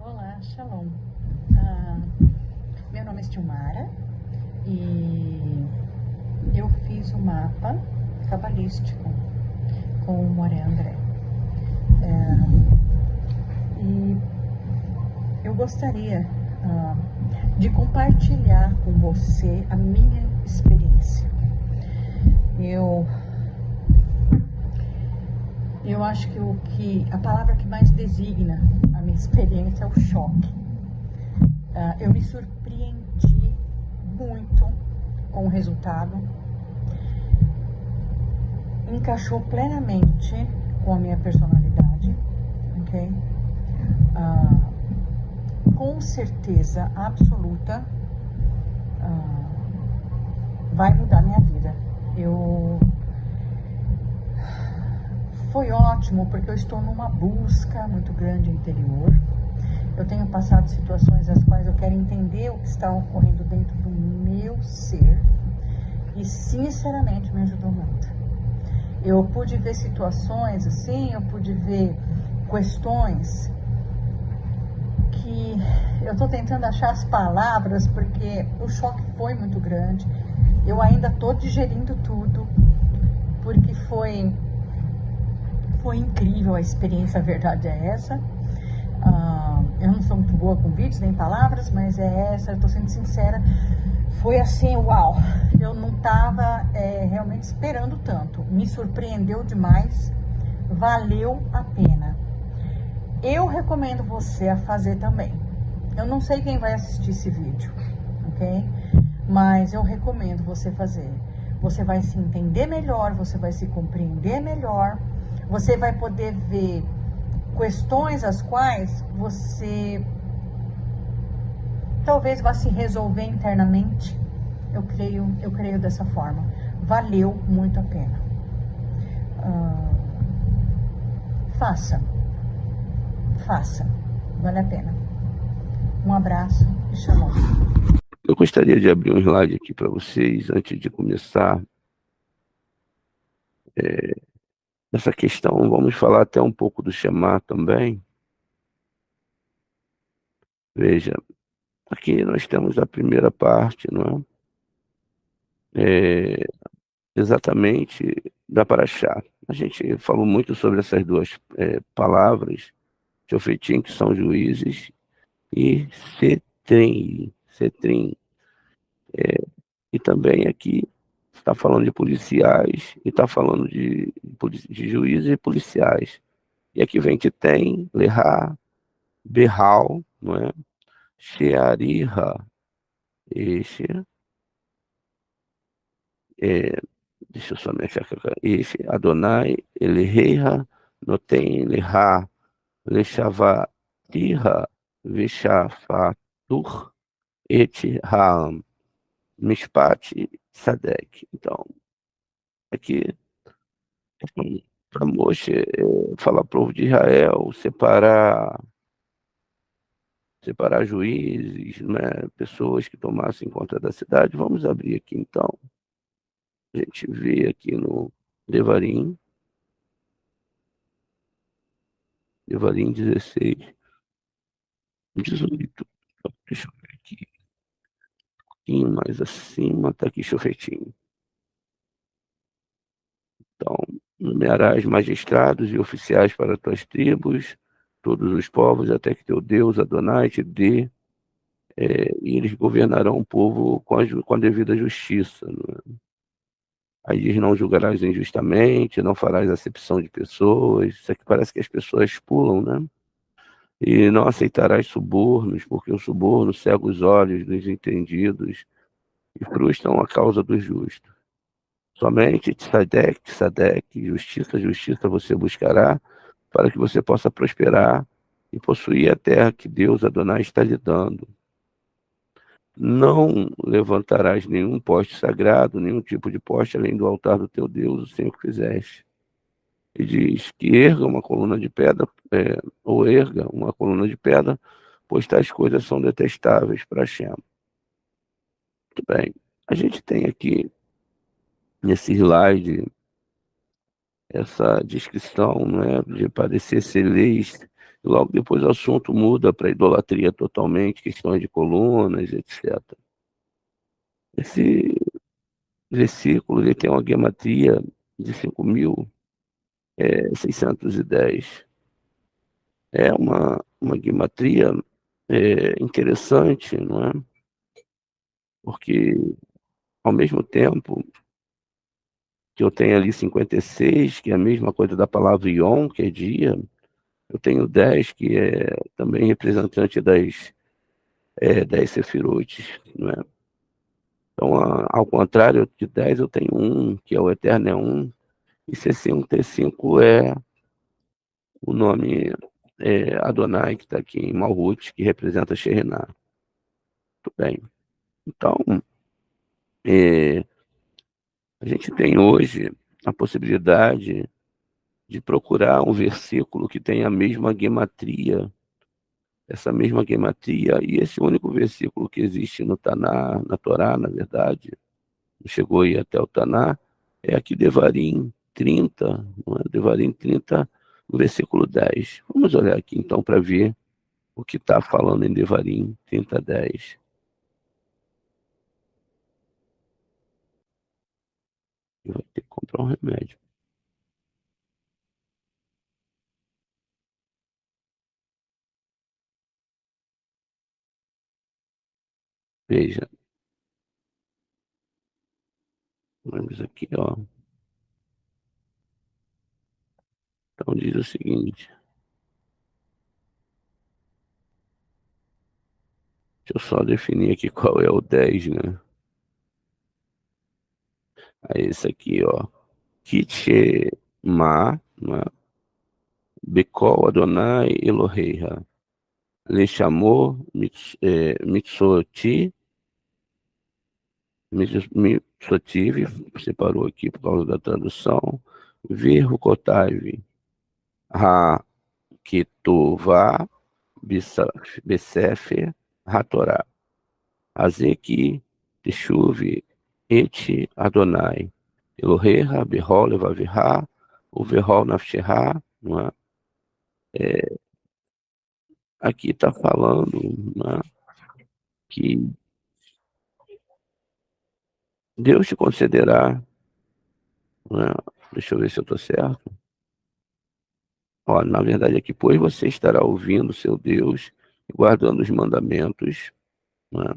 Olá, Shalom. Meu nome é Silmara e eu fiz um mapa cabalístico com o Moré André. E eu gostaria de compartilhar com você a minha experiência. Eu acho que a palavra que mais designa a minha experiência é o choque. Eu me surpreendi muito com o resultado. Encaixou plenamente com a minha personalidade, ok? Com certeza absoluta, vai mudar minha vida. Foi ótimo porque eu estou numa busca muito grande interior. Eu tenho passado situações as quais eu quero entender o que está ocorrendo dentro do meu ser e sinceramente me ajudou muito. Eu pude ver situações assim, eu pude ver questões que eu estou tentando achar as palavras porque o choque foi muito grande. Eu ainda estou digerindo tudo porque foi incrível a experiência, a verdade é essa. Eu não sou muito boa com vídeos nem palavras, mas é essa, eu tô sendo sincera. Foi assim, uau! Eu não tava realmente esperando tanto. Me surpreendeu demais. Valeu a pena. Eu recomendo você a fazer também. Eu não sei quem vai assistir esse vídeo, ok? Mas eu recomendo você fazer. Você vai se entender melhor, você vai se compreender melhor. Você vai poder ver questões as quais você talvez vá se resolver internamente. Eu creio dessa forma. Valeu muito a pena. Faça. Vale a pena. Um abraço e shalom. Eu gostaria de abrir um slide aqui para vocês antes de começar. Essa questão, vamos falar até um pouco do Shema também. Veja, aqui nós temos a primeira parte, não é? Exatamente da Paraxá. A gente falou muito sobre essas duas palavras, Shofetim, que são juízes, e Setrim. E também aqui está falando de policiais e está falando de juízes e policiais. E aqui vem que tem Lehá, Berral, não é? Sheariha, este, deixa eu só mexer aqui, este, Adonai, Eleheha, Noten, Lehá, Lechavatiha, Vishafatur, Et Haam, Mishpat, Sadek. Então, aqui, para Moshe falar para o povo de Israel, separar juízes, né, pessoas que tomassem conta da cidade. Vamos abrir aqui então. A gente vê aqui no Devarim 16, 18. Deixa eu ver aqui. Um pouquinho mais acima, está aqui Shofetim. Então, nomearás magistrados e oficiais para tuas tribos, todos os povos, até que teu Deus, Adonai, te dê, e eles governarão o povo com a devida justiça. Né? Aí diz: não julgarás injustamente, não farás acepção de pessoas. Isso aqui parece que as pessoas pulam, né? E não aceitarás subornos, porque o suborno cega os olhos dos entendidos e frustram a causa dos justos. Somente tzadek, tzadek, justiça, justiça você buscará, para que você possa prosperar e possuir a terra que Deus, Adonai, está lhe dando. Não levantarás nenhum poste sagrado, nenhum tipo de poste além do altar do teu Deus, o Senhor que fizeste. E diz que erga uma coluna de pedra, ou erga uma coluna de pedra, pois tais coisas são detestáveis para Hashem. Muito bem. A gente tem aqui, nesse slide, essa descrição, né, de parecer ser leis, e logo depois o assunto muda para idolatria totalmente, questões de colunas, etc. Esse versículo ele tem uma gematria de 5.610. É uma gematria interessante, não é? Porque, ao mesmo tempo que eu tenho ali 56, que é a mesma coisa da palavra Yom, que é dia, eu tenho 10, que é também representante das 10 Sefirot, não é? Então, ao contrário de 10, eu tenho um, que é o Eterno é um, e 65 é o nome Adonai, que está aqui em Malhut, que representa Shekhinah. Muito bem. Então, é, a gente tem hoje a possibilidade de procurar um versículo que tenha a mesma gematria, essa mesma gematria, e esse único versículo que existe no Taná, na Torá, na verdade, não chegou aí até o Taná, é aqui Devarim 30, não é? Devarim 30, no versículo 10. Vamos olhar aqui então para ver o que está falando em Devarim 30, 10. Eu vou ter que comprar um remédio. Veja, vamos aqui, ó. Então diz o seguinte, deixa eu só definir aqui qual é o 10, né? Aí esse aqui, ó. Kitshema, né? Bekol Adonai Eloheiha. Ele chamou Mitsoti, Mitsotiv, separou aqui por causa da tradução. Virro Kotav, Ha Ketuvá, Besefer, Hatorá. Azeki, Teshuv, Et Adonai. Eloheha, Behol, Levavirá, Uverhol Nafsherá, não é? Aqui está falando, né, que Deus te concederá, né, deixa eu ver se eu estou certo. Ó, na verdade aqui, pois você estará ouvindo seu Deus e guardando os mandamentos, né,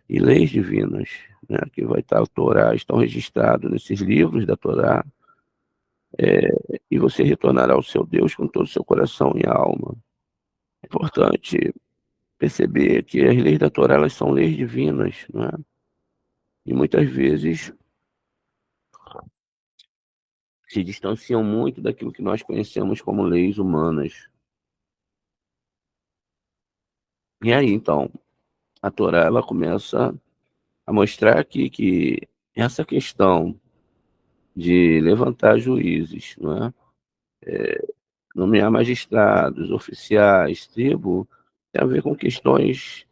e leis divinas, né, que vai estar a Torá, estão registrados nesses livros da Torá, e você retornará ao seu Deus com todo o seu coração e alma. É importante perceber que as leis da Torá, elas são leis divinas, né, e muitas vezes se distanciam muito daquilo que nós conhecemos como leis humanas. E aí, então, a Torá ela começa a mostrar aqui que essa questão de levantar juízes, não é? Nomear magistrados, oficiais, tribo, tem a ver com questões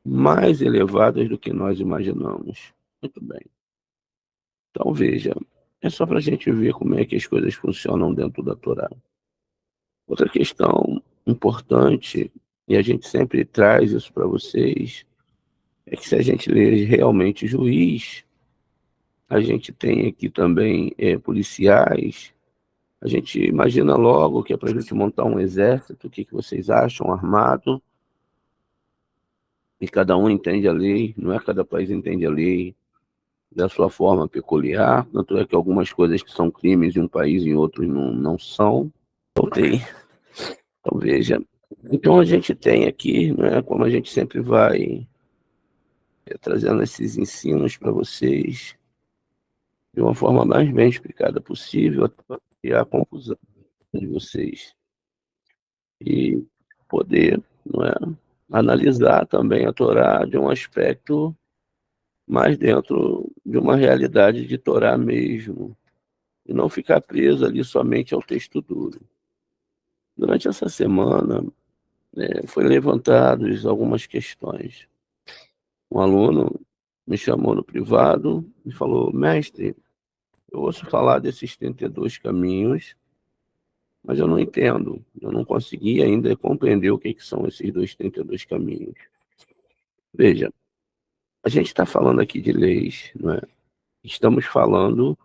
mais elevadas do que nós imaginamos. Muito bem. Então, veja, é só para a gente ver como é que as coisas funcionam dentro da Torá. Outra questão importante, e a gente sempre traz isso para vocês, é que se a gente lê realmente Juiz, a gente tem aqui também policiais, a gente imagina logo que é para a gente montar um exército, o que vocês acham, armado, e cada um entende a lei, não é cada país entende a lei, da sua forma peculiar, tanto é que algumas coisas que são crimes em um país e em outros não são. Voltei. Então, veja. Então, a gente tem aqui, né, como a gente sempre vai trazendo esses ensinos para vocês de uma forma mais bem explicada possível, e a confusão de vocês. E poder, não é, analisar também a Torá de um aspecto mais dentro de uma realidade de Torá mesmo, e não ficar preso ali somente ao texto duro. Durante essa semana, foi levantadas algumas questões. Um aluno me chamou no privado e falou: mestre, eu ouço falar desses 32 caminhos, mas eu não entendo. Eu não consegui ainda compreender o que são esses 32 caminhos. Veja, a gente está falando aqui de leis, não é? Estamos falando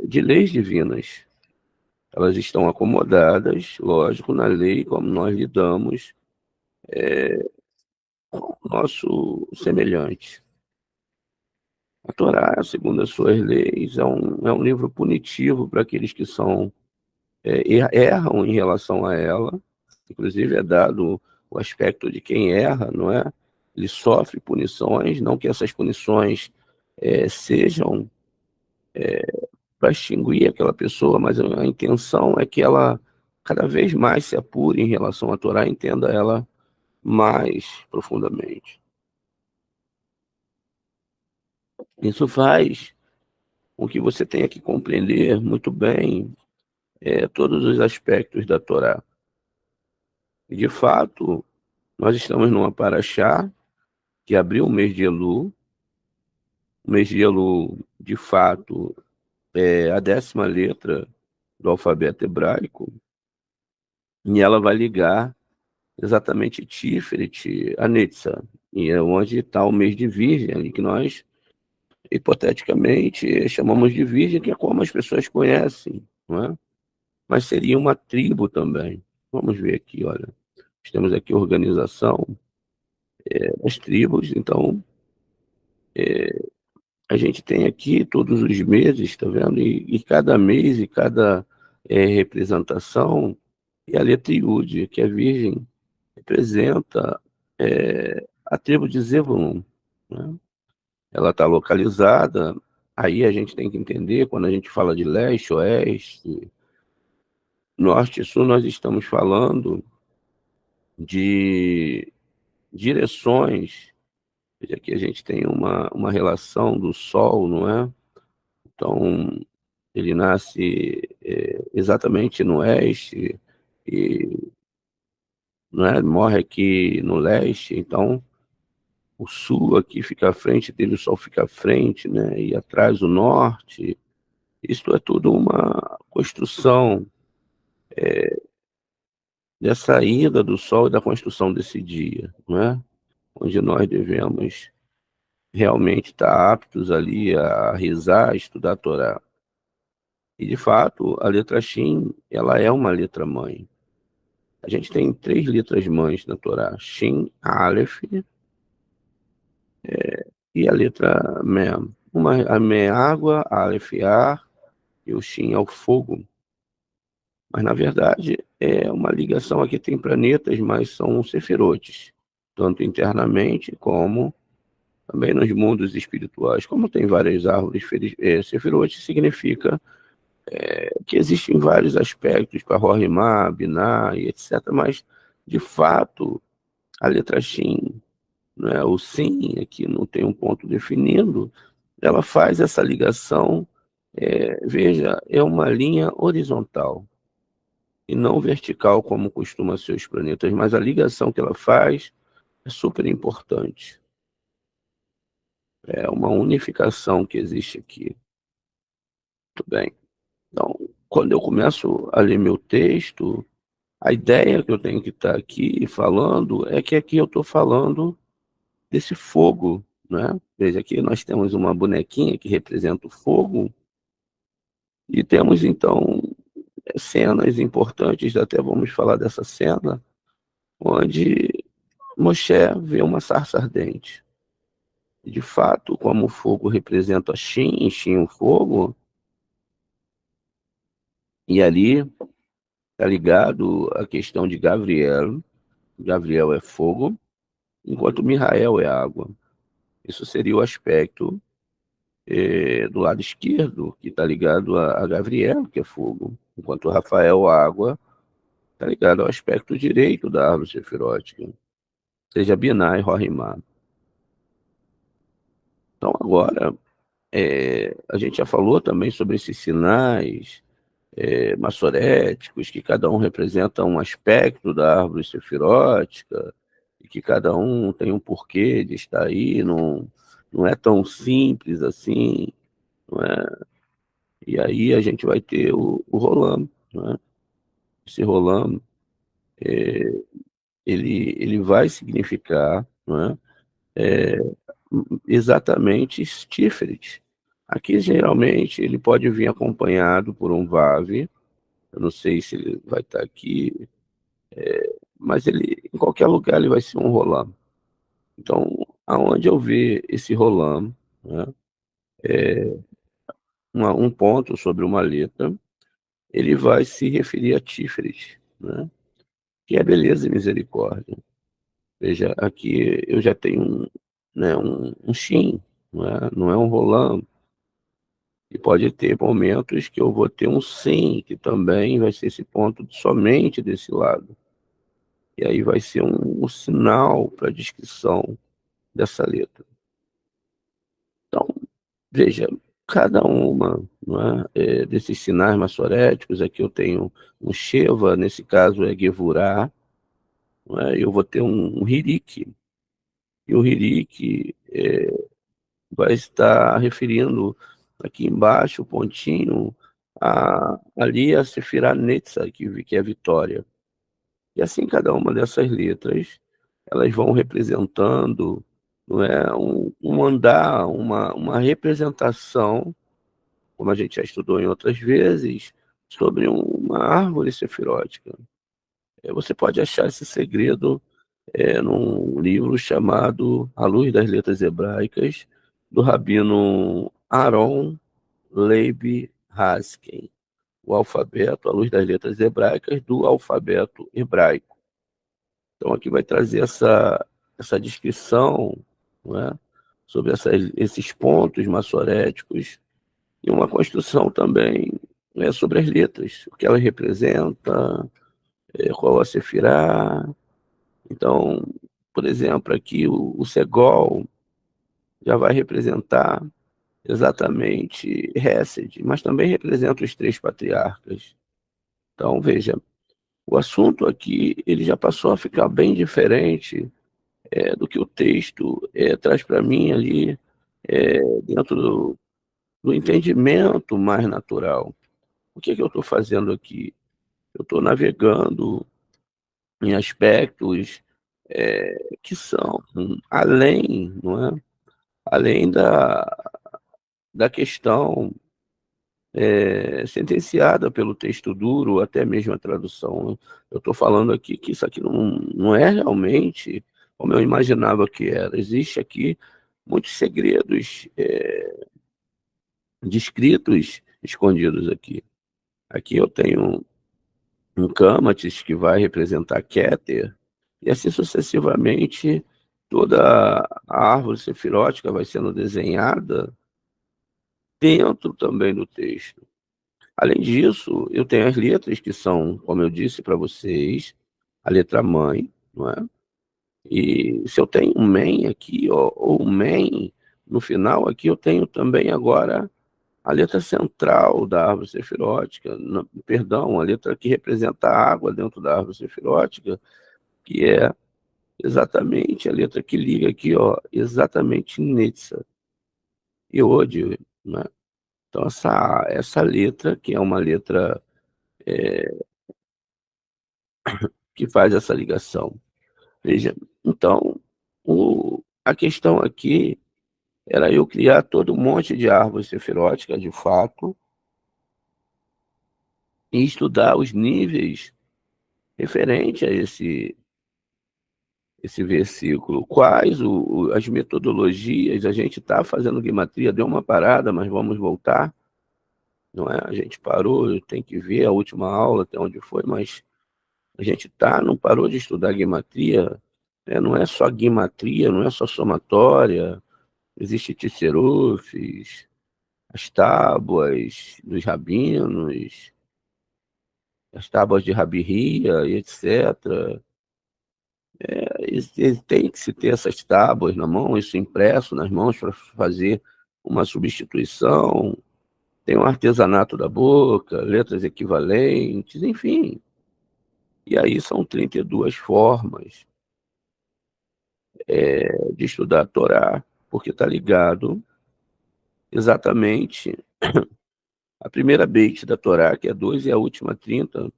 de leis divinas. Elas estão acomodadas, lógico, na lei, como nós lidamos com o nosso semelhante. A Torá, segundo as suas leis, é um livro punitivo para aqueles que erram em relação a ela. Inclusive é dado o aspecto de quem erra, não é? Ele sofre punições, não que essas punições sejam para extinguir aquela pessoa, mas a intenção é que ela cada vez mais se apure em relação à Torá, entenda ela mais profundamente. Isso faz com que você tenha que compreender muito bem todos os aspectos da Torá. E, de fato, nós estamos numa paraxá que abriu o mês de Elul. O mês de Elul, de fato, é a 10ª letra do alfabeto hebraico, e ela vai ligar exatamente Tiferet a Netzah, e é onde está o mês de Virgem, ali que nós, hipoteticamente, chamamos de Virgem, que é como as pessoas conhecem, não é? Mas seria uma tribo também. Vamos ver aqui, olha. Temos aqui a organização das tribos, então a gente tem aqui todos os meses, tá vendo? E cada mês e cada representação, e a letra Yud, que é virgem, representa a tribo de Zebulon, né? Ela está localizada, aí a gente tem que entender, quando a gente fala de leste, oeste, norte e sul, nós estamos falando de direções. Veja, aqui a gente tem uma relação do Sol, não é? Então, ele nasce exatamente no oeste e, não é, morre aqui no leste, então o sul aqui fica à frente dele, o sol fica à frente, né? E atrás o norte. Isso é tudo uma construção da saída do sol e da construção desse dia, não é? Onde nós devemos realmente estar aptos ali a rezar, a estudar a Torá. E, de fato, a letra Shin, ela é uma letra mãe. A gente tem 3 letras mães na Torá: Shin, Aleph e a letra Mem. A Mem é água, a Aleph é ar e o Shin é o fogo. Mas, na verdade, é uma ligação aqui, tem planetas, mas são sefirotes, tanto internamente como também nos mundos espirituais. Como tem várias árvores, sefirotes significa que existem vários aspectos para Rorimá, Biná e etc. Mas, de fato, a letra Shin, né, o Sim, aqui não tem um ponto definido, ela faz essa ligação, veja, é uma linha horizontal e não vertical, como costuma ser os planetas, mas a ligação que ela faz é super importante. É uma unificação que existe aqui. Muito bem. Então, quando eu começo a ler meu texto, a ideia que eu tenho que estar aqui falando é que aqui eu estou falando desse fogo, né? Veja, aqui nós temos uma bonequinha que representa o fogo e temos, então, cenas importantes, até vamos falar dessa cena, onde Moshe vê uma sarça ardente. de fato, como o fogo representa Shin, Shin o fogo, e ali está ligado a questão de Gabriel. Gabriel é fogo, enquanto Mihael é água. Isso seria o aspecto do lado esquerdo, que está ligado a Gabriel, que é fogo, enquanto Rafael, água, está ligado ao aspecto direito da árvore sefirótica, seja Binah e Rohimá. Então agora, a gente já falou também sobre esses sinais maçoréticos, que cada um representa um aspecto da árvore sefirótica, e que cada um tem um porquê de estar aí, não é tão simples assim, não é? E aí a gente vai ter o Rolam, né? Esse Rolam, ele vai significar, né, exatamente Tiferet. Aqui, geralmente, ele pode vir acompanhado por um Vav. Eu não sei se ele vai estar aqui, mas ele, em qualquer lugar, ele vai ser um Rolam. Então, aonde eu ver esse Rolam, né, um ponto sobre uma letra, ele vai se referir a Tiferet, né, que é beleza e misericórdia. Veja, aqui eu já tenho né, um Shin, não é um Rolam. E pode ter momentos que eu vou ter um sim, que também vai ser esse ponto somente desse lado. E aí vai ser um sinal para a descrição dessa letra. Então, veja, cada uma, não desses sinais maçoréticos, aqui eu tenho um Sheva, nesse caso é Gevurah, eu vou ter um Hirik, e o Hirik vai estar referindo aqui embaixo, o pontinho, ali a Sefirah Netzah, que é a vitória. E assim cada uma dessas letras, elas vão representando, não é, um andar, uma representação, como a gente já estudou em outras vezes, sobre uma árvore sefirótica. Você pode achar esse segredo num livro chamado A Luz das Letras Hebraicas, do rabino Aaron Leib Haskin, o alfabeto, a luz das letras hebraicas do alfabeto hebraico. Então aqui vai trazer essa descrição, não é, sobre esses pontos maçoréticos e uma construção também sobre as letras, o que elas representam, qual a sefirá. Então, por exemplo, aqui o Segol já vai representar exatamente Hesed, mas também representa os três patriarcas. Então, veja, o assunto aqui ele já passou a ficar bem diferente do que o texto traz para mim ali, dentro do entendimento mais natural. O que eu estou fazendo aqui? Eu estou navegando em aspectos que são além, não é? Além da questão sentenciada pelo texto duro, até mesmo a tradução. Eu estou falando aqui que isso aqui não é realmente como eu imaginava que era. Existe aqui muitos segredos descritos, escondidos aqui. Aqui eu tenho um Camatis que vai representar Keter, e assim sucessivamente toda a árvore sefirótica vai sendo desenhada dentro também do texto. Além disso, eu tenho as letras que são, como eu disse para vocês, a letra mãe, não é? E se eu tenho um men aqui, ou um men no final, aqui eu tenho também agora a letra central da árvore sefirótica, perdão, a letra que representa a água dentro da árvore sefirótica, que é exatamente a letra que liga aqui, ó, exatamente Netza e Ode, né? Então essa letra, que é uma letra que faz essa ligação. Veja, então, a questão aqui era eu criar todo um monte de árvores sefiróticas, de fato, e estudar os níveis referentes a esse versículo. Quais as metodologias? A gente está fazendo guimatria, deu uma parada, mas vamos voltar, não é? A gente parou, tem que ver a última aula, até onde foi, mas a gente não parou de estudar guimatria, né? Não é só guimatria, não é só somatória, existe tisserufes, as tábuas dos rabinos, as tábuas de Rabirria, e etc. Tem que se ter essas tábuas na mão, isso impresso nas mãos para fazer uma substituição. Tem o artesanato da boca, letras equivalentes, enfim. E aí são 32 formas de estudar a Torá, porque está ligado exatamente a primeira beit da Torá, que é 2, e a última 30,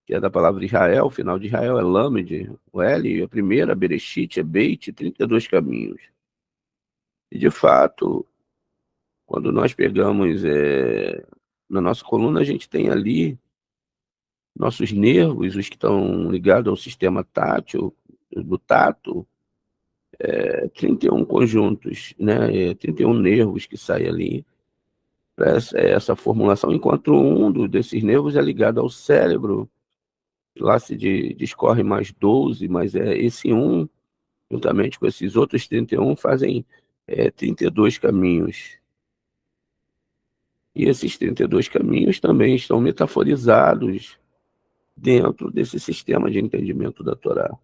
que é da palavra Israel. O final de Israel é Lamed, o L, e a primeira, Bereshit, é Beit, 32 caminhos. E, de fato, quando nós pegamos na nossa coluna, a gente tem ali nossos nervos, os que estão ligados ao sistema tátil, do tato, 31 conjuntos, né? 31 nervos que saem ali para essa formulação, enquanto desses nervos é ligado ao cérebro. Lá se discorre mais 12, mas esse juntamente com esses outros 31, fazem 32 caminhos. E esses 32 caminhos também estão metaforizados dentro desse sistema de entendimento da Torá.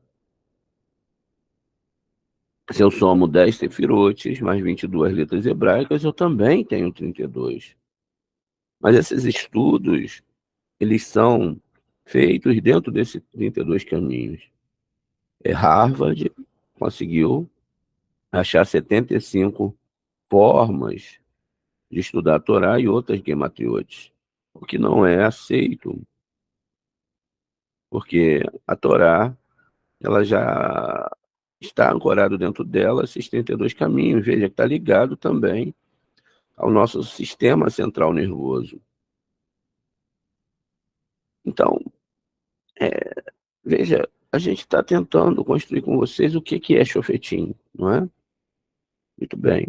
Se eu somo 10 sefirotes mais 22 letras hebraicas, eu também tenho 32. Mas esses estudos, eles são feitos dentro desses 32 caminhos. Harvard conseguiu achar 75 formas de estudar a Torá e outras gematriotes, o que não é aceito, porque a Torá, ela já está ancorado dentro dela esses 32 caminhos. Veja que está ligado também ao nosso sistema central nervoso. Então, veja, a gente está tentando construir com vocês o que é Shofetim, não é? Muito bem.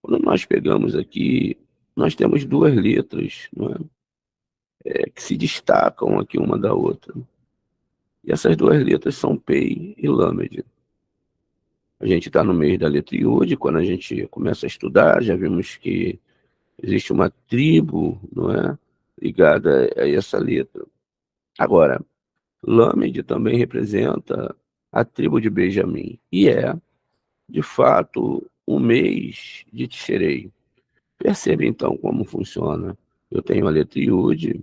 Quando nós pegamos aqui, nós temos duas letras, não é? Que se destacam aqui uma da outra. E essas duas letras são Pei e Lamed. A gente está no meio da letra Yud. Quando a gente começa a estudar, já vimos que existe uma tribo, não é, ligada a essa letra. Agora, Lamed também representa a tribo de Benjamim, e de fato, o mês de Tishrei. Percebe, então, como funciona. Eu tenho a letra Yud,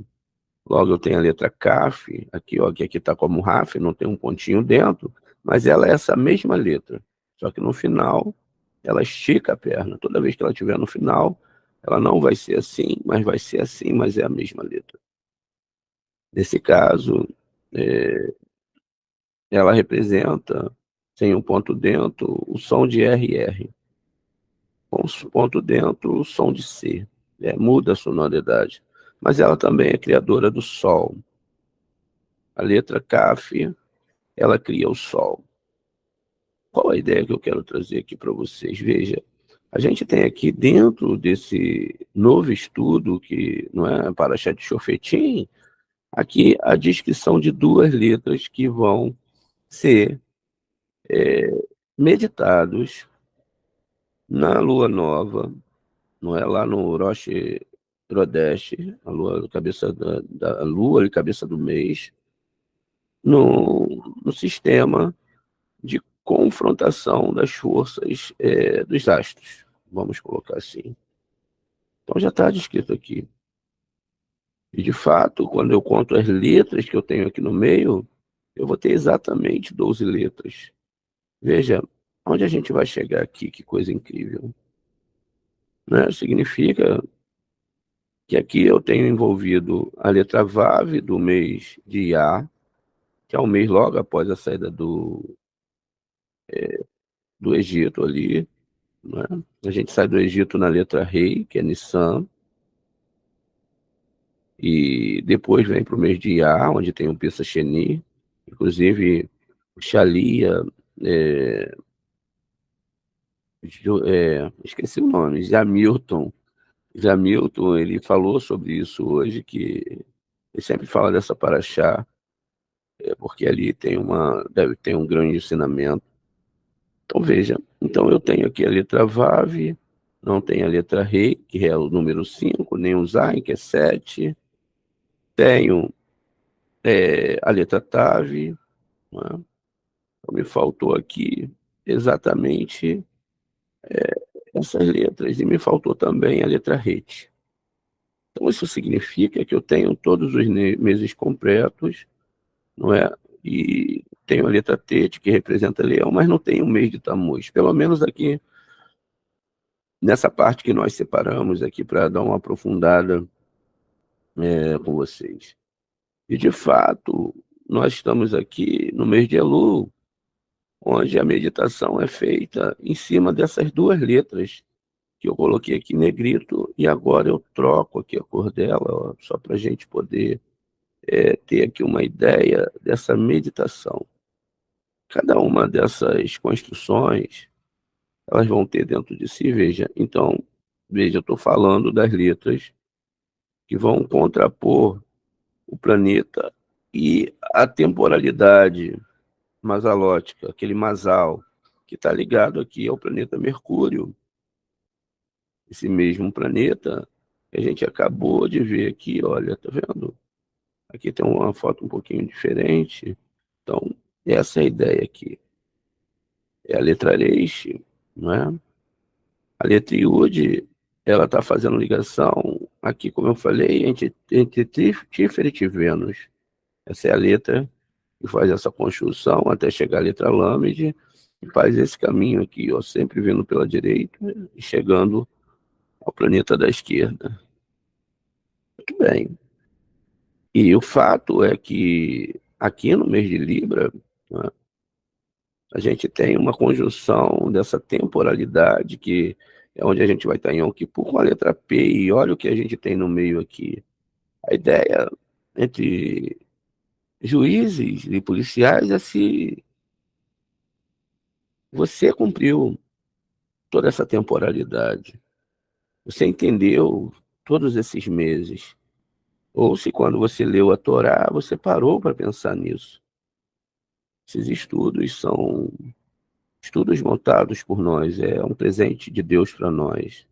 logo eu tenho a letra Kaf, aqui, ó, que aqui está como Raf, não tem um pontinho dentro, mas ela é essa mesma letra, só que no final ela estica a perna. Toda vez que ela estiver no final, ela não vai ser assim, mas vai ser assim, mas é a mesma letra. Nesse caso, ela representa, sem um ponto dentro, o som de RR. Com um ponto dentro, o som de C. Muda a sonoridade. Mas ela também é criadora do Sol. A letra Kaf, ela cria o Sol. Qual a ideia que eu quero trazer aqui para vocês? Veja, a gente tem aqui dentro desse novo estudo, que não é Parashat Shofetim, aqui a descrição de duas letras que vão ser meditados na lua nova, não é, lá no Rosh Chodesh, a lua, cabeça da lua e cabeça do mês, no sistema de confrontação das forças dos astros, vamos colocar assim. Então já está descrito aqui. E de fato, quando eu conto as letras que eu tenho aqui no meio, eu vou ter exatamente 12 letras. Veja, onde a gente vai chegar aqui, que coisa incrível. Né? Significa que aqui eu tenho envolvido a letra Vav do mês de Iá, que é o mês logo após a saída do Egito ali. Né? A gente sai do Egito na letra Rei, que é Nissan, e depois vem para o mês de Iá, onde tem o Pessa Sheni. Inclusive, Xalia, é, esqueci o nome, Jamilton. Jamilton, ele falou sobre isso hoje, que ele sempre fala dessa paraxá, porque ali deve ter um grande ensinamento. Então veja, então eu tenho aqui a letra Vav, não tem a letra Rei, que é o número 5, nem o Zain, que é 7. Tenho a letra Tav, né? Então me faltou aqui exatamente essas letras, e me faltou também a letra Het. Então isso significa que eu tenho todos os meses completos, não é? E tenho a letra Tet, que representa leão, mas não tenho o mês de Tammuz. Pelo menos aqui, nessa parte que nós separamos aqui para dar uma aprofundada com vocês. E, de fato, nós estamos aqui no mês de Elul, onde a meditação é feita em cima dessas duas letras que eu coloquei aqui em negrito, e agora eu troco aqui a cor dela, ó, só para a gente poder ter aqui uma ideia dessa meditação. Cada uma dessas construções, elas vão ter dentro de si, veja. Então, veja, eu estou falando das letras que vão contrapor o planeta e a temporalidade masalótica, aquele masal, que está ligado aqui ao planeta Mercúrio. Esse mesmo planeta que a gente acabou de ver aqui, olha, tá vendo? Aqui tem uma foto um pouquinho diferente. Então, essa é a ideia aqui. É a letra Reis, não é? A letra Yud, ela está fazendo ligação aqui, como eu falei, entre Tiferet e Vênus. Essa é a letra que faz essa construção até chegar à letra Lâmede, e faz esse caminho aqui, ó, sempre vindo pela direita e chegando ao planeta da esquerda. Muito bem. E o fato é que aqui no mês de Libra, né, a gente tem uma conjunção dessa temporalidade, que é onde a gente vai estar em Yom Kippur com a letra P, e olha o que a gente tem no meio aqui. A ideia entre juízes e policiais é se você cumpriu toda essa temporalidade, você entendeu todos esses meses, ou se quando você leu a Torá, você parou para pensar nisso. Esses estudos são estudos montados por nós, é um presente de Deus para nós.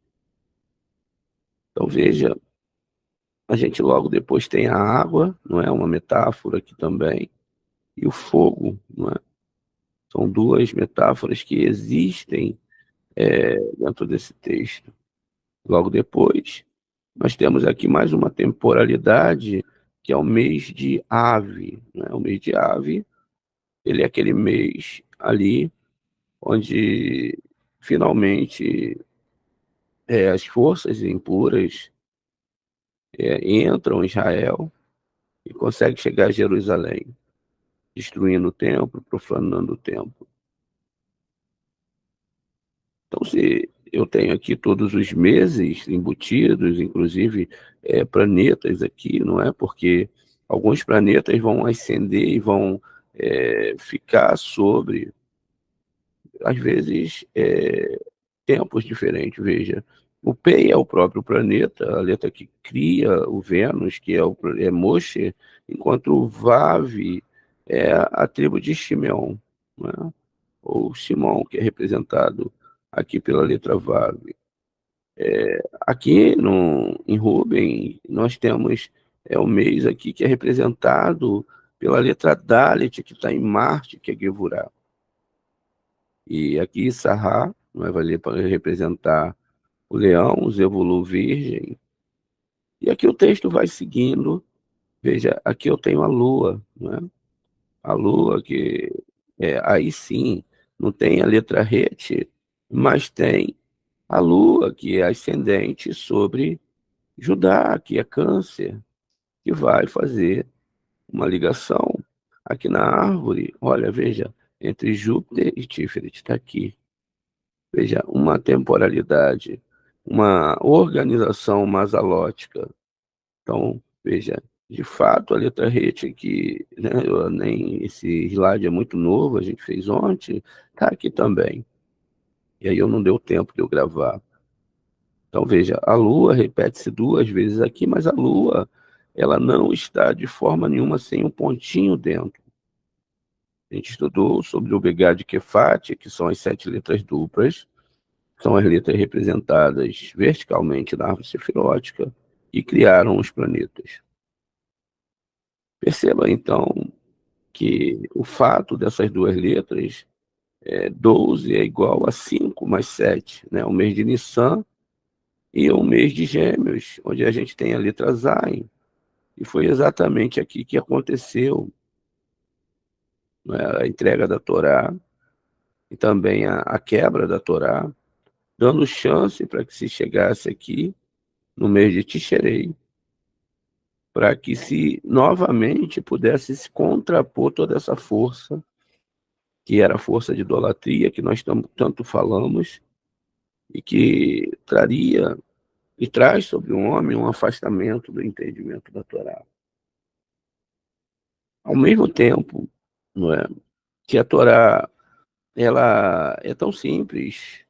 Então veja, a gente logo depois tem a água, não é? Uma metáfora aqui também, e o fogo, não é? São duas metáforas que existem dentro desse texto. Logo depois, nós temos aqui mais uma temporalidade, que é o mês de Ave, né? O mês de Ave, ele é aquele mês ali onde finalmente as forças impuras entram em Israel e conseguem chegar a Jerusalém, destruindo o templo, profanando o templo. Então, se eu tenho aqui todos os meses embutidos, inclusive planetas aqui, não é? Porque alguns planetas vão ascender e vão ficar sobre, às vezes, tempos diferentes. Veja, o Pei é o próprio planeta, a letra que cria o Vênus, que é Moshe, enquanto o Vav é a tribo de Shimeon, né? Ou Shimon, que é representado aqui pela letra Vav. Aqui em Ruben, nós temos o mês aqui que é representado pela letra Dalet, que está em Marte, que é Gevurah. E aqui Sará vai valer para representar o leão, o Zevulu virgem. E aqui o texto vai seguindo. Veja, aqui eu tenho a lua, né? A lua que aí sim, não tem a letra Het, mas tem a lua que é ascendente sobre Judá, que é Câncer, que vai fazer uma ligação aqui na árvore. Olha, veja, entre Júpiter e Tiferet, está aqui. Veja, uma temporalidade, uma organização masalótica. Então, veja, De fato, a letra RET aqui, né, esse slide é muito novo, a gente fez ontem, tá aqui também. E aí não deu tempo de eu gravar. Então veja, a Lua repete-se 2 vezes aqui, mas a Lua, ela não está de forma nenhuma sem um pontinho dentro. A gente estudou sobre o Begá de Kefati, que são as 7 letras duplas, são as letras representadas verticalmente na árvore sefirótica, e criaram os planetas. Perceba, então, que o fato dessas 2 letras, 12 é igual a 5 mais 7, né? O mês de Nissan e o mês de Gêmeos, onde a gente tem a letra Zayn. E foi exatamente aqui que aconteceu, né, a entrega da Torá e também a quebra da Torá, dando chance para que se chegasse aqui no mês de Tisherei, para que se novamente pudesse se contrapor toda essa força, que era a força de idolatria, que nós tanto falamos, e que traria e traz sobre o homem um afastamento do entendimento da Torá. Ao mesmo tempo, não é, que a Torá ela é tão simples,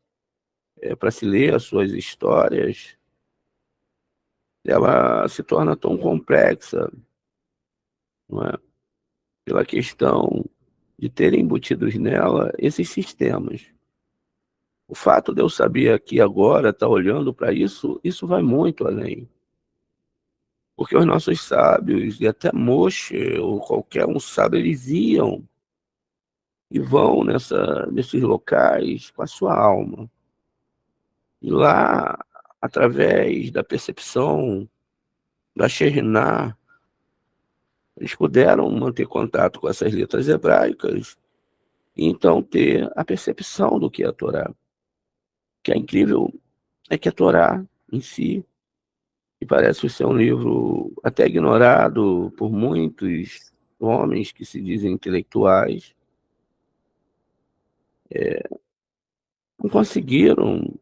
para se ler as suas histórias, ela se torna tão complexa, não é, pela questão de terem embutidos nela esses sistemas. O fato de eu saber aqui agora, estar olhando para isso, isso vai muito além. Porque os nossos sábios, e até Moshe, ou qualquer um sábio, eles iam e vão nesses locais com a sua alma. E lá, através da percepção, da Shekhinah, eles puderam manter contato com essas letras hebraicas e então ter a percepção do que é a Torá. O que é incrível é que a Torá em si, que parece ser um livro até ignorado por muitos homens que se dizem intelectuais, não conseguiram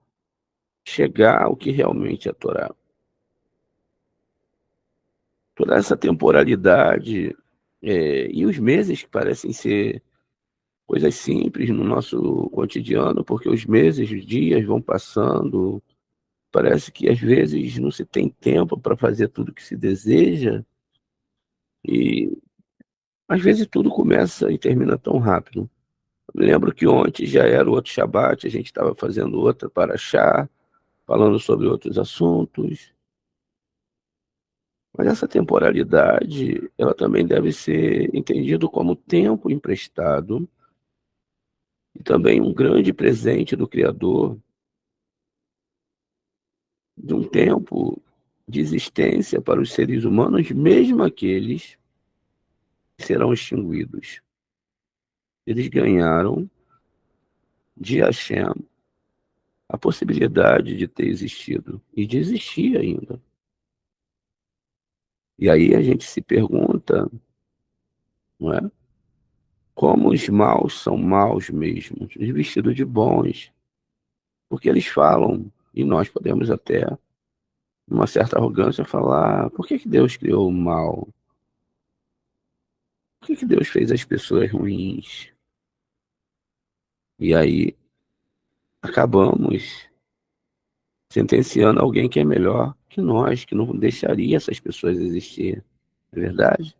chegar ao que realmente é a Torá. Toda essa temporalidade, e os meses que parecem ser coisas simples no nosso cotidiano, porque os meses, os dias vão passando, parece que às vezes não se tem tempo para fazer tudo que se deseja, e às vezes tudo começa e termina tão rápido. Eu me lembro que ontem já era outro Shabat, a gente estava fazendo outra paraxá, falando sobre outros assuntos, mas essa temporalidade, ela também deve ser entendida como tempo emprestado e também um grande presente do Criador, de um tempo de existência para os seres humanos, mesmo aqueles que serão extinguidos. Eles ganharam de Hashem a possibilidade de ter existido e de existir ainda. E aí a gente se pergunta, não é? Como os maus são maus mesmo, os vestidos de bons, porque eles falam, e nós podemos até, numa certa arrogância, falar: por que Deus criou o mal? Por que Deus fez as pessoas ruins? E aí acabamos sentenciando alguém que é melhor que nós, que não deixaria essas pessoas existir. Não é verdade?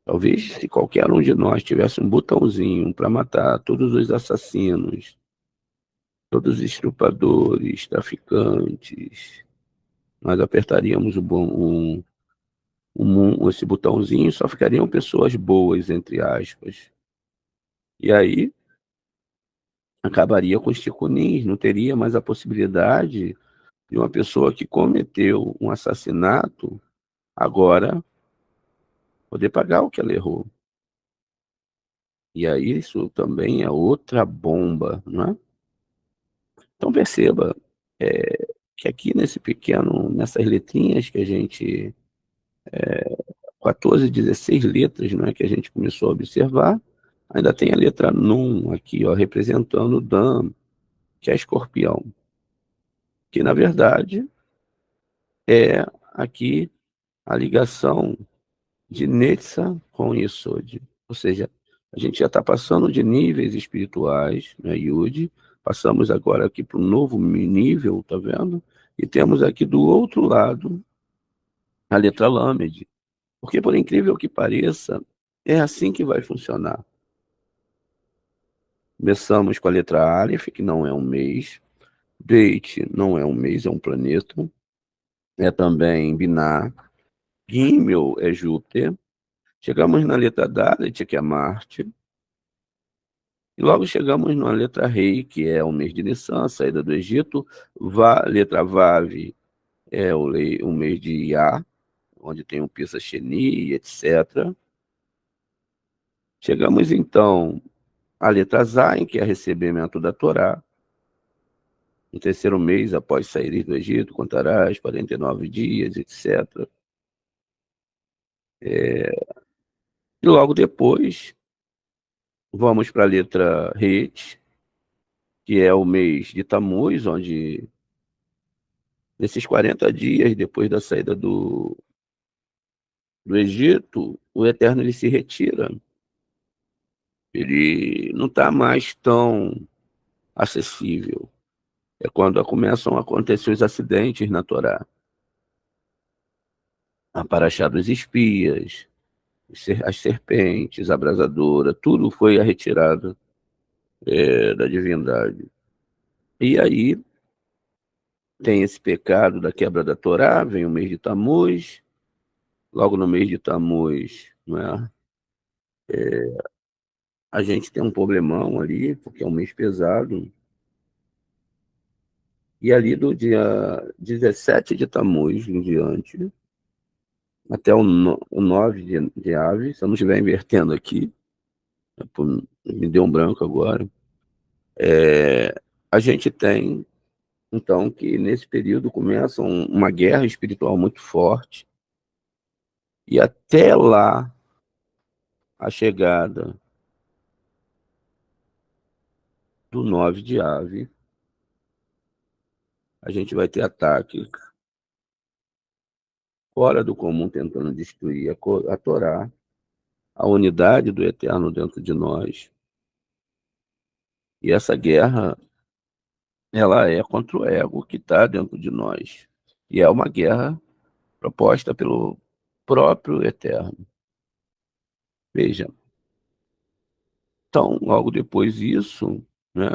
Talvez se qualquer um de nós tivesse um botãozinho para matar todos os assassinos, todos os estrupadores, traficantes, nós apertaríamos esse botãozinho e só ficariam pessoas boas, entre aspas. E aí acabaria com os ticunins, não teria mais a possibilidade de uma pessoa que cometeu um assassinato agora poder pagar o que ela errou. E aí isso também é outra bomba, não é? Então perceba, que aqui nessas letrinhas que a gente, 14, 16 letras, não é, que a gente começou a observar, ainda tem a letra Num aqui, ó, representando o Dan, que é escorpião, que na verdade é aqui a ligação de Netza com Yesod. Ou seja, a gente já está passando de níveis espirituais, né, Yud, passamos agora aqui para um novo nível, tá vendo? E temos aqui do outro lado a letra Lamed. Porque, por incrível que pareça, é assim que vai funcionar. Começamos com a letra Aleph, que não é um mês. Beit não é um mês, é um planeta. É também Binah. Gimel é Júpiter. Chegamos na letra Dalet, que é Marte. E logo chegamos na letra Rei, que é o mês de Nissan, a saída do Egito. Letra Vav é o mês de Iá, onde tem o Pisa Sheni, etc. Chegamos então à letra Zain, que é recebimento da Torá. No terceiro mês após sair do Egito, contarás 49 dias, etc. E logo depois, vamos para a letra Het, que é o mês de Tammuz, onde, nesses 40 dias depois da saída do Egito, o Eterno ele se retira. Ele não está mais tão acessível. É quando começam a acontecer os acidentes na Torá. A paraxá dos espias, as serpentes, a abrasadora, tudo foi retirado da divindade. E aí tem esse pecado da quebra da Torá, vem o mês de Tammuz, logo no mês de Tammuz, né, a gente tem um problemão ali, porque é um mês pesado, e ali do dia 17 de Tammuz em diante, até o 9 de Aves, se eu não estiver invertendo aqui, me deu um branco agora, a gente tem, então, que nesse período começa uma guerra espiritual muito forte, e até lá, a chegada do 9 de Ave, a gente vai ter ataques fora do comum tentando destruir a Torá, a unidade do Eterno dentro de nós. E essa guerra, ela é contra o ego que está dentro de nós. E é uma guerra proposta pelo próprio Eterno. Veja, então, logo depois disso, né,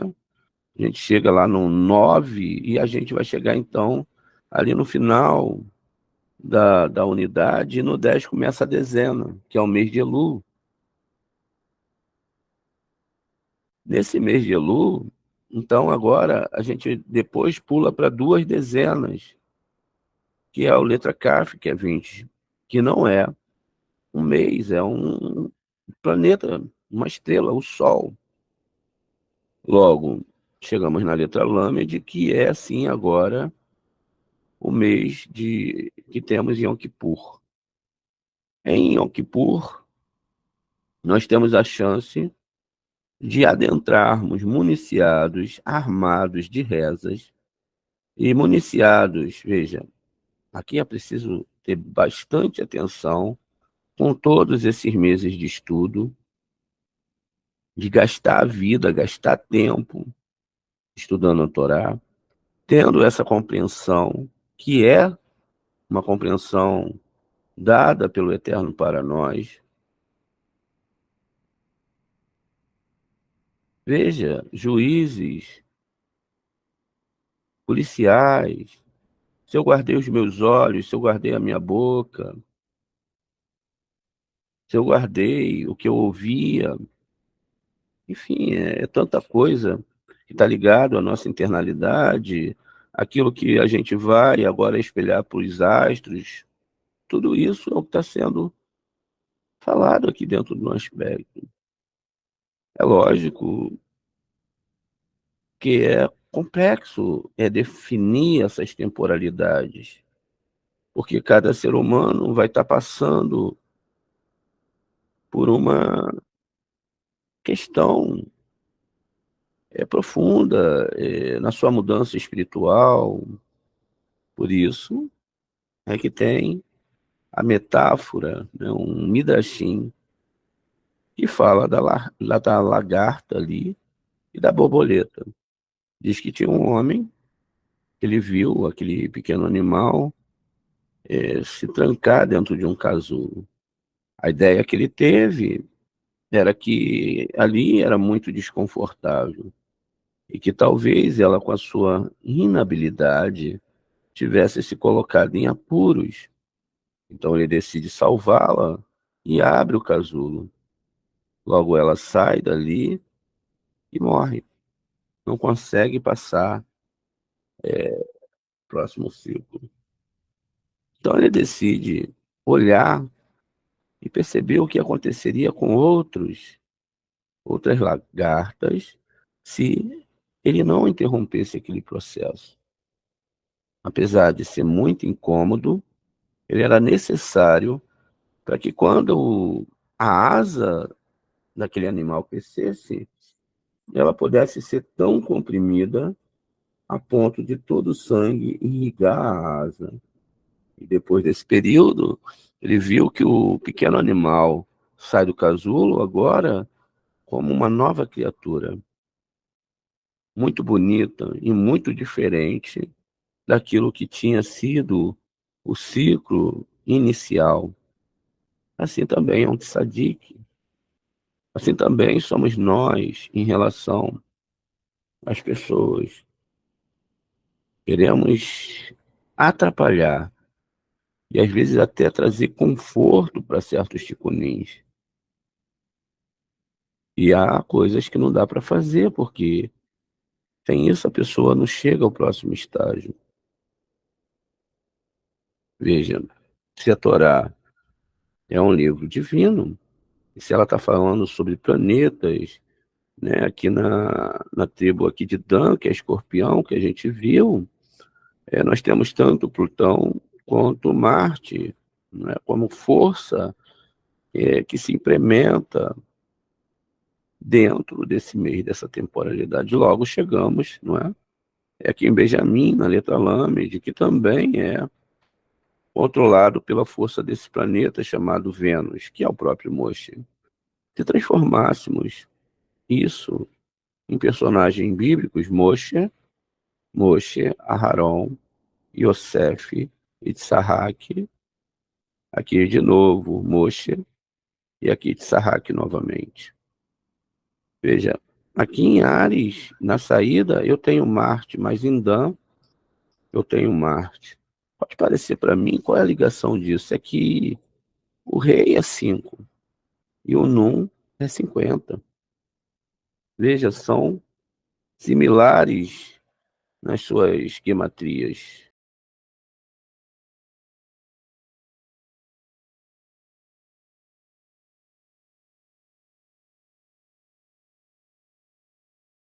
a gente chega lá no 9 e a gente vai chegar, então, ali no final da unidade, e no 10 começa a dezena, que é o mês de Elul. Nesse mês de Elul, então agora a gente depois pula para duas dezenas, que é a letra Kaf, que é 20, que não é um mês, é um planeta, uma estrela, o Sol. Logo, chegamos na letra Lâmede, que é, sim, agora o mês que temos em Yom Kippur. Em Yom Kippur, nós temos a chance de adentrarmos municiados, armados de rezas, e municiados, veja, aqui é preciso ter bastante atenção com todos esses meses de estudo, de gastar a vida, gastar tempo estudando a Torá, tendo essa compreensão, que é uma compreensão dada pelo Eterno para nós. Veja, juízes, policiais, se eu guardei os meus olhos, se eu guardei a minha boca, se eu guardei o que eu ouvia, enfim, é tanta coisa que está ligado à nossa internalidade, aquilo que a gente vai agora espelhar para os astros, tudo isso é o que está sendo falado aqui dentro do aspecto. É lógico que é complexo definir essas temporalidades, porque cada ser humano vai estar passando por uma questão profunda na sua mudança espiritual. Por isso é que tem a metáfora, né, um midrashim, que fala da lagarta ali e da borboleta. Diz que tinha um homem, ele viu aquele pequeno animal se trancar dentro de um casulo. A ideia que ele teve era que ali era muito desconfortável e que talvez ela, com a sua inabilidade, tivesse se colocado em apuros. Então ele decide salvá-la e abre o casulo. Logo ela sai dali e morre. Não consegue passar o próximo ciclo. Então ele decide olhar e perceber o que aconteceria com outras lagartas se ele não interrompesse aquele processo. Apesar de ser muito incômodo, ele era necessário para que quando a asa daquele animal crescesse, ela pudesse ser tão comprimida a ponto de todo o sangue irrigar a asa. E depois desse período, ele viu que o pequeno animal sai do casulo agora como uma nova criatura, muito bonita e muito diferente daquilo que tinha sido o ciclo inicial. Assim também é um tzadik. Assim também somos nós em relação às pessoas. Queremos atrapalhar e às vezes até trazer conforto para certos ticunins. E há coisas que não dá para fazer, porque sem isso a pessoa não chega ao próximo estágio. Veja, se a Torá é um livro divino, e se ela está falando sobre planetas, né, aqui na tribo aqui de Dan, que é Escorpião, que a gente viu, nós temos tanto Plutão quanto Marte, né, como força que se implementa dentro desse mês, dessa temporalidade. Logo chegamos, não é? É aqui em Benjamim, na letra Lâmede, que também é controlado pela força desse planeta chamado Vênus, que é o próprio Moshe. Se transformássemos isso em personagens bíblicos, Moshe, Aharon, Yosef, Itzhak, aqui de novo Moshe, e aqui Itzhak novamente. Veja, aqui em Ares, na saída, eu tenho Marte, mas em Dan, eu tenho Marte. Pode parecer para mim, qual é a ligação disso? É que o rei é 5 e o Num é 50. Veja, são similares nas suas gematrias.